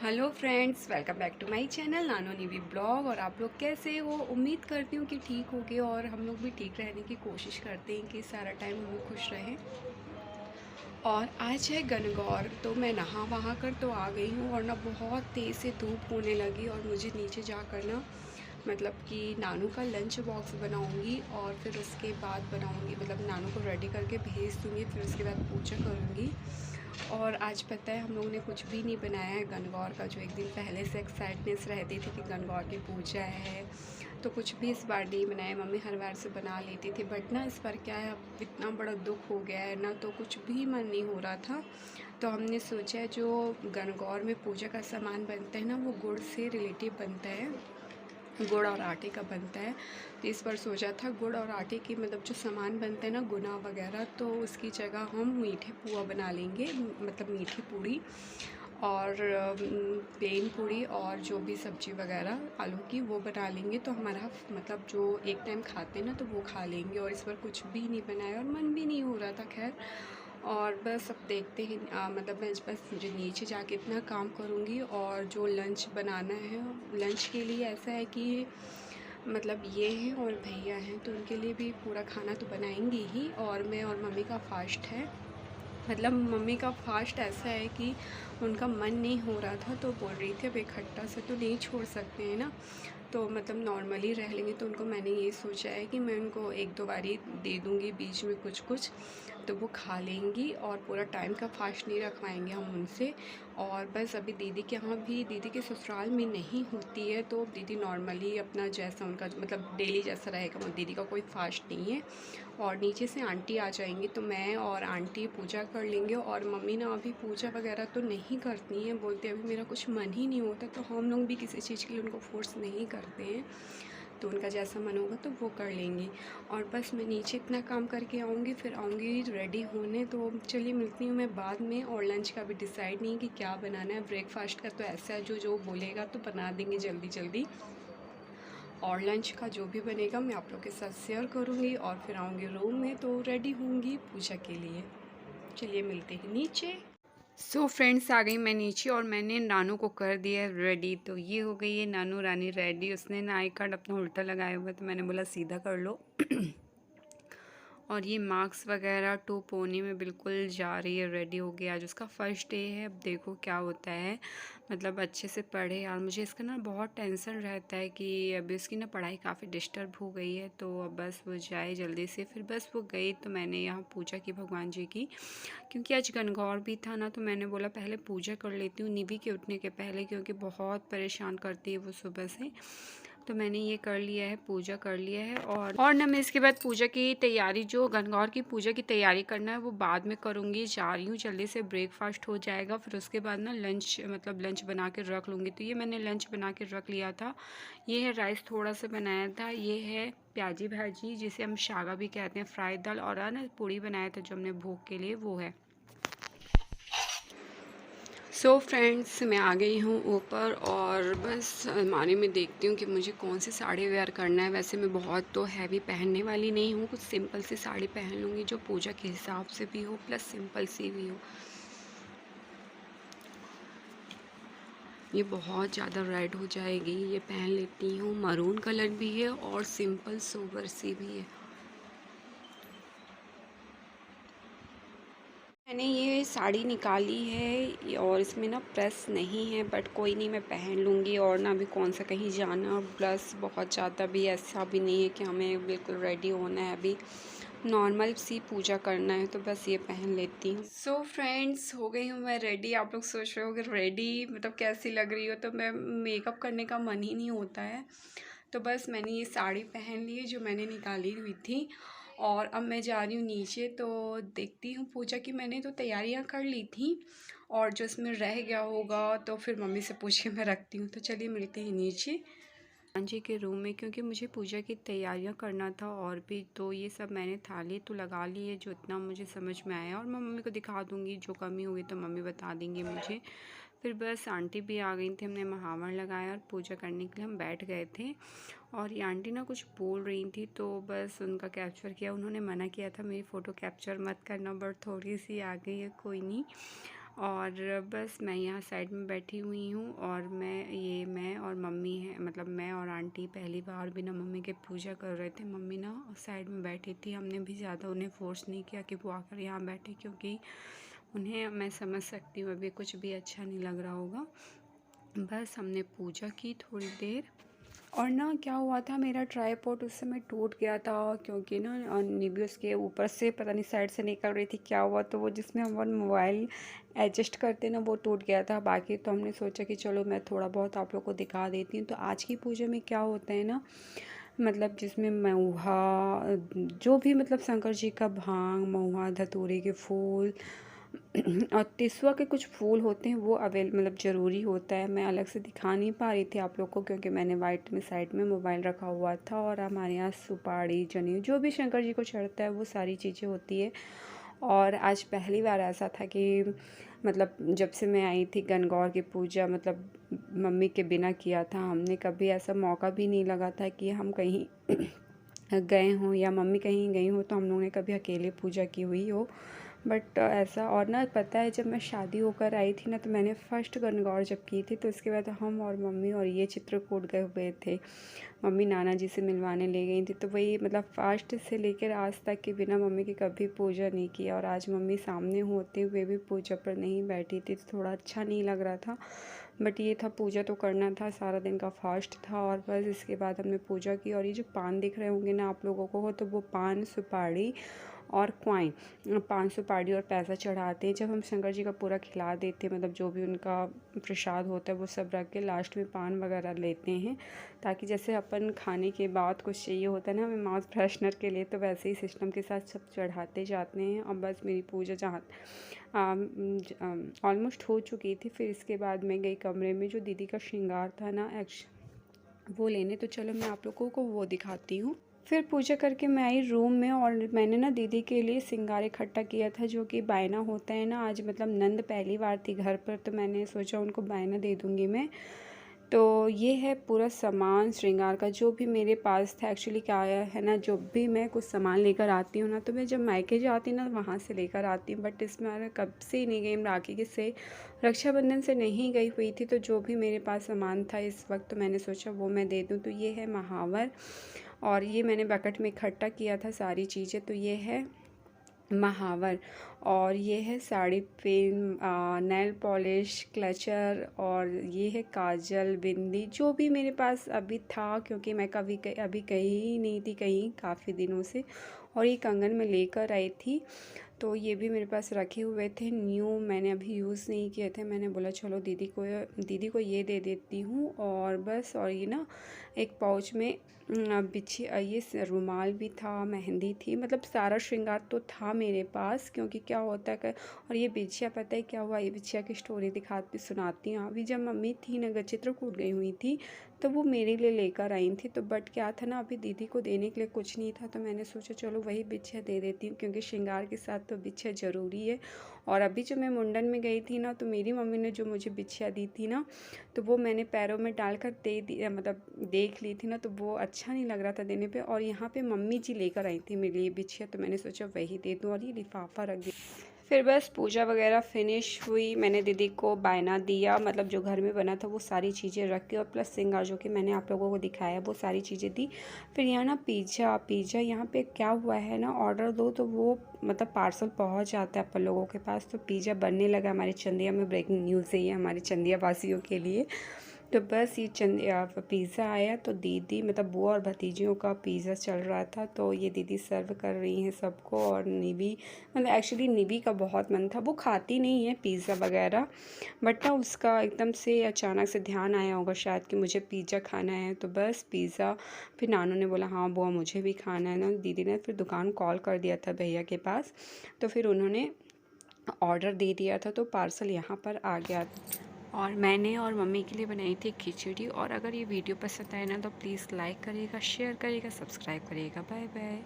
Hello friends, welcome back to my channel Nano Nivi blog. और आप लोग कैसे हो? उम्मीद करती हूँ कि ठीक होगे और हम लोग भी ठीक रहने की कोशिश करते हैं कि सारा टाइम हम लोग खुश रहें। और आज है गणगौर, तो मैं नहा वहा कर तो आ गई हूँ और ना बहुत तेज़ से धूप होने लगी और मुझे नीचे जाकर ना मतलब कि नानू का लंच बॉक्स बनाऊंगी और फिर उसके बाद बनाऊंगी मतलब नानू को रेडी करके भेज दूँगी, फिर उसके बाद पूजा करूँगी। और आज पता है हम लोगों ने कुछ भी नहीं बनाया है गणगौर का, जो एक दिन पहले से एक्साइटनेस रहती थी कि गणगौर की पूजा है, तो कुछ भी इस बार नहीं बनाया। मम्मी हर बार से बना लेती थी, बट ना इस बार क्या है, अब इतना बड़ा दुख हो गया है ना, तो कुछ भी मन नहीं हो रहा था। तो हमने सोचा जो गणगौर में पूजा का सामान बनता है ना, वो गुड़ से रिलेटिव बनता है, गुड़ और आटे का बनता है। तो इस बार सोचा था गुड़ और आटे की मतलब जो सामान बनते हैं ना, गुना वगैरह, तो उसकी जगह हम मीठे पुआ बना लेंगे, मतलब मीठी पूड़ी और प्लेन पूड़ी और जो भी सब्ज़ी वगैरह आलू की वो बना लेंगे। तो हमारा मतलब जो एक टाइम खाते हैं ना, तो वो खा लेंगे। और इस बार कुछ भी नहीं बनाया और मन भी नहीं हो रहा था, खैर। और बस अब देखते हैं, मतलब मैं बस मुझे नीचे जाके इतना काम करूँगी। और जो लंच बनाना है, लंच के लिए ऐसा है कि मतलब ये हैं और भैया हैं, तो उनके लिए भी पूरा खाना तो बनाएंगी ही। और मैं और मम्मी का फास्ट है, मतलब मम्मी का फास्ट ऐसा है कि उनका मन नहीं हो रहा था, तो बोल रही थी अब इकट्ठा से तो नहीं छोड़ सकते हैं ना, तो मतलब नॉर्मली रह लेंगे। तो उनको मैंने ये सोचा है कि मैं उनको एक दो बारी दे दूँगी बीच में कुछ कुछ, तो वो खा लेंगी और पूरा टाइम का फास्ट नहीं रखवाएंगे हम उनसे। और बस अभी दीदी के यहाँ भी, दीदी के ससुराल में नहीं होती है, तो दीदी नॉर्मली अपना जैसा उनका मतलब डेली जैसा रहेगा, वो दीदी का कोई फास्ट नहीं है। और नीचे से आंटी आ जाएंगी, तो मैं और आंटी पूजा कर लेंगे। और मम्मी ना अभी पूजा वगैरह तो नहीं करती हैं, बोलते अभी मेरा कुछ मन ही नहीं होता, तो हम लोग भी किसी चीज़ के लिए उनको फोर्स नहीं करते हैं, तो उनका जैसा मन होगा तो वो कर लेंगी। और बस मैं नीचे इतना काम करके आऊँगी, फिर आऊँगी रेडी होने। तो चलिए मिलती हूँ मैं बाद में। और लंच का भी डिसाइड नहीं कि क्या बनाना है, ब्रेकफास्ट का तो ऐसा है जो जो बोलेगा तो बना देंगे जल्दी जल्दी। और लंच का जो भी बनेगा मैं आप लोग के साथ शेयर करूँगी। और फिर आऊँगी रूम में तो रेडी होंगी पूजा के लिए। चलिए मिलते हैं नीचे। सो फ्रेंड्स, आ गई मैं नीचे और मैंने नानू को कर दिया रेडी। तो ये हो गई है नानू रानी रेडी। उसने ना आई कार्ड अपना उल्टा लगाया हुआ, तो मैंने बोला सीधा कर लो। और ये मार्क्स वगैरह टू पोनी में बिल्कुल जा रही है, रेडी हो गया। आज उसका फर्स्ट डे है, अब देखो क्या होता है। मतलब अच्छे से पढ़े यार, मुझे इसका ना बहुत टेंशन रहता है कि अभी उसकी ना पढ़ाई काफ़ी डिस्टर्ब हो गई है। तो अब बस वो जाए जल्दी से। फिर बस वो गई तो मैंने यहाँ पूजा की भगवान जी की, क्योंकि आज गणगौर भी था ना, तो मैंने बोला पहले पूजा कर लेती हूँ निवी के उठने के पहले, क्योंकि बहुत परेशान करती है वो सुबह से। तो मैंने ये कर लिया है, पूजा कर लिया है। और ना मैं इसके बाद पूजा की तैयारी, जो गणगौर की पूजा की तैयारी करना है वो बाद में करूँगी। जा रही हूँ जल्दी से, ब्रेकफास्ट हो जाएगा, फिर उसके बाद ना लंच मतलब लंच बना के रख लूँगी। तो ये मैंने लंच बना के रख लिया था। ये है राइस थोड़ा सा बनाया था, ये है प्याजी भाजी जिसे हम शागा भी कहते हैं, फ्राई दाल, और ना पूड़ी बनाया था जो हमने भोग के लिए, वो है। सो फ्रेंड्स, मैं आ गई हूँ ऊपर और बस अलमारी में देखती हूँ कि मुझे कौन सी साड़ी वेयर करना है। वैसे मैं बहुत तो हैवी पहनने वाली नहीं हूँ, कुछ सिंपल सी साड़ी पहन लूँगी जो पूजा के हिसाब से भी हो प्लस सिंपल सी भी हो। ये बहुत ज़्यादा रेड हो जाएगी, ये पहन लेती हूँ। मरून कलर भी है और सिंपल सोबर सी भी है। मैंने ये साड़ी निकाली है और इसमें ना प्रेस नहीं है, बट कोई नहीं, मैं पहन लूँगी। और ना अभी कौन सा कहीं जाना, प्लस बहुत ज़्यादा भी ऐसा भी नहीं है कि हमें बिल्कुल रेडी होना है, अभी नॉर्मल सी पूजा करना है, तो बस ये पहन लेती हूँ। सो फ्रेंड्स, हो गई हूँ मैं रेडी। आप लोग सोच रहे हो कि रेडी मतलब कैसी लग रही हो, तो मैं मेकअप करने का मन ही नहीं होता है। तो बस मैंने ये साड़ी पहन ली है जो मैंने निकाली हुई थी, और अब मैं जा रही हूँ नीचे। तो देखती हूँ, पूजा की मैंने तो तैयारियाँ कर ली थी, और जो इसमें रह गया होगा तो फिर मम्मी से पूछ के मैं रखती हूँ। तो चलिए मिलते हैं नीचे भगवान जी के रूम में, क्योंकि मुझे पूजा की तैयारियां करना था और भी। तो ये सब मैंने थाली तो लगा ली है जो इतना मुझे समझ में आया, और मैं मम्मी को दिखा दूँगी, जो कमी हुई तो मम्मी बता देंगी मुझे। फिर बस आंटी भी आ गई थी, हमने महावर लगाया और पूजा करने के लिए हम बैठ गए थे। और ये आंटी ना कुछ बोल रही थी, तो बस उनका कैप्चर किया। उन्होंने मना किया था मेरी फ़ोटो कैप्चर मत करना, बट थोड़ी सी आ गई है, कोई नहीं। और बस मैं यहाँ साइड में बैठी हुई हूँ और मैं और मम्मी है, मतलब मैं और आंटी पहली बार बिना मम्मी के पूजा कर रहे थे। मम्मी ना साइड में बैठी थी, हमने भी ज़्यादा उन्हें फोर्स नहीं किया कि वो आकर यहाँ बैठे, क्योंकि उन्हें मैं समझ सकती हूँ अभी कुछ भी अच्छा नहीं लग रहा होगा। बस हमने पूजा की थोड़ी देर, और ना क्या हुआ था, मेरा ट्राईपॉड उस समय टूट गया था, क्योंकि ना निभी उसके ऊपर से पता नहीं साइड से निकल रही थी क्या हुआ, तो वो जिसमें हम मोबाइल एडजस्ट करते ना वो टूट गया था। बाकी तो हमने सोचा कि चलो मैं थोड़ा बहुत आप लोग को दिखा देती हूँ। तो आज की पूजा में क्या होता है ना, मतलब जिसमें महुआ, जो भी मतलब शंकर जी का भांग, महुआ, धतूरे के फूल और तिसवा के कुछ फूल होते हैं, वो मतलब ज़रूरी होता है। मैं अलग से दिखा नहीं पा रही थी आप लोग को, क्योंकि मैंने वाइट में साइड में मोबाइल रखा हुआ था। और हमारे यहाँ सुपारी, जनेऊ, जो भी शंकर जी को चढ़ता है वो सारी चीज़ें होती है। और आज पहली बार ऐसा था कि मतलब जब से मैं आई थी गणगौर की पूजा, मतलब मम्मी के बिना किया था हमने। कभी ऐसा मौका भी नहीं लगा था कि हम कहीं गए हों या मम्मी कहीं गई हो तो हम लोगों ने कभी अकेले पूजा की हुई हो। बट ऐसा, और ना पता है जब मैं शादी होकर आई थी ना, तो मैंने फ़र्स्ट गणगौर जब की थी, तो उसके बाद हम और मम्मी और ये चित्रकूट गए हुए थे। मम्मी नाना जी से मिलवाने ले गई थी, तो वही मतलब फर्स्ट से लेकर आज तक के बिना मम्मी की कभी पूजा नहीं किया। और आज मम्मी सामने होते हुए भी पूजा पर नहीं बैठी थी, तो थोड़ा अच्छा नहीं लग रहा था। बट ये था, पूजा तो करना था, सारा दिन का फास्ट था। और बस इसके बाद हमने पूजा की। और ये जो पान दिख रहे होंगे ना आप लोगों को, तो वो पान, सुपारी और क्वाइन, 500 पाड़ी और पैसा चढ़ाते हैं। जब हम शंकर जी का पूरा खिला देते हैं, मतलब जो भी उनका प्रसाद होता है वो सब रख के लास्ट में पान वगैरह लेते हैं, ताकि जैसे अपन खाने के बाद कुछ चाहिए होता है ना हमें माउथ फ्रेशनर के लिए, तो वैसे ही सिस्टम के साथ सब चढ़ाते जाते हैं। और बस मेरी पूजा जहाँ ऑलमोस्ट हो चुकी थी। फिर इसके बाद मैं गई कमरे में, जो दीदी का श्रृंगार था ना वो लेने। तो चलो मैं आप लोगों को वो दिखाती हूँ। फिर पूजा करके मैं आई रूम में, और मैंने ना दीदी के लिए सिंगार इकट्ठा किया था, जो कि बायना होता है ना। आज मतलब नंद पहली बार थी घर पर, तो मैंने सोचा उनको बायना दे दूँगी मैं। तो ये है पूरा सामान श्रृंगार का जो भी मेरे पास था। एक्चुअली क्या है ना, जो भी मैं कुछ सामान लेकर आती हूँ ना, तो मैं जब मायके जाती ना वहाँ से लेकर आती हूँ। बट इसमें मैं कब से ही नहीं गई, राखी के से रक्षाबंधन से नहीं गई हुई थी। तो जो भी मेरे पास सामान था इस वक्त, तो मैंने सोचा वो मैं दे दूँ। तो ये है महावर, और ये मैंने बकेट में इकट्ठा किया था सारी चीज़ें। तो ये है महावर, और ये है sari pin, nail polish, clutcher, और ये है काजल, बिंदी, जो भी मेरे पास अभी था, क्योंकि मैं अभी गई नहीं थी कहीं काफ़ी दिनों से। और ये कंगन मैं लेकर आई थी, तो ये भी मेरे पास रखे हुए थे, न्यू मैंने अभी यूज़ नहीं किए थे। मैंने बोला चलो दीदी को ये दे देती हूँ। और बस, और ये ना एक पाउच में ये रुमाल भी था, मेहंदी थी, मतलब सारा श्रृंगार तो था मेरे पास। क्योंकि क्या होता है, और ये बिछिया, पता है क्या हुआ, ये बिछिया की स्टोरी सुनाती हूँ। अभी जब मम्मी थी ना चित्रकूट गई हुई थी, तो वो मेरे लिए लेकर आई थी। तो बट क्या था ना, अभी दीदी को देने के लिए कुछ नहीं था, तो मैंने सोचा चलो वही बिछिया दे देती हूँ, क्योंकि श्रृंगार के साथ तो बिछिया ज़रूरी है। और अभी जो मैं मुंडन में गई थी ना, तो मेरी मम्मी ने जो मुझे बिछिया दी थी ना, तो वो मैंने पैरों में डालकर दे दी, मतलब देख ली थी ना, तो वो अच्छा नहीं लग रहा था देने पे। और यहाँ पे मम्मी जी लेकर आई थी मेरे लिए बिछिया, तो मैंने सोचा वही दे दूँ, और ये लिफाफा रख दिया। फिर बस पूजा वगैरह फिनिश हुई, मैंने दीदी को बायना दिया, मतलब जो घर में बना था वो सारी चीज़ें रख के, और प्लस सिंगार जो कि मैंने आप लोगों को दिखाया वो सारी चीज़ें दी। फिर यहाँ ना पिज़्ज़ा यहाँ पे क्या हुआ है ना, ऑर्डर दो तो वो मतलब पार्सल पहुँच जाता है अपन लोगों के पास। तो पिज़्ज़ा बनने लगा हमारे चंदिया में, ब्रेकिंग न्यूज़ है ये हमारे चंदिया वासियों के लिए। तो बस ये पिज़्ज़ा आया, तो दीदी मतलब बुआ और भतीजियों का पिज़्ज़ा चल रहा था, तो ये दीदी सर्व कर रही हैं सबको। और निवी, मतलब एक्चुअली निवी का बहुत मन था, वो खाती नहीं है पिज़्ज़ा वगैरह, बट ना उसका एकदम से अचानक से ध्यान आया होगा शायद कि मुझे पिज़्ज़ा खाना है, तो बस पिज़्ज़ा। फिर नानू ने बोला हाँ बुआ मुझे भी खाना है ना, दीदी ने फिर दुकान कॉल कर दिया था भैया के पास, तो फिर उन्होंने ऑर्डर दे दिया था, तो पार्सल यहाँ पर आ गया। और मैंने और मम्मी के लिए बनाई थी खिचड़ी। और अगर ये वीडियो पसंद आए ना, तो प्लीज़ लाइक करिएगा, शेयर करिएगा, सब्सक्राइब करिएगा। Bye bye.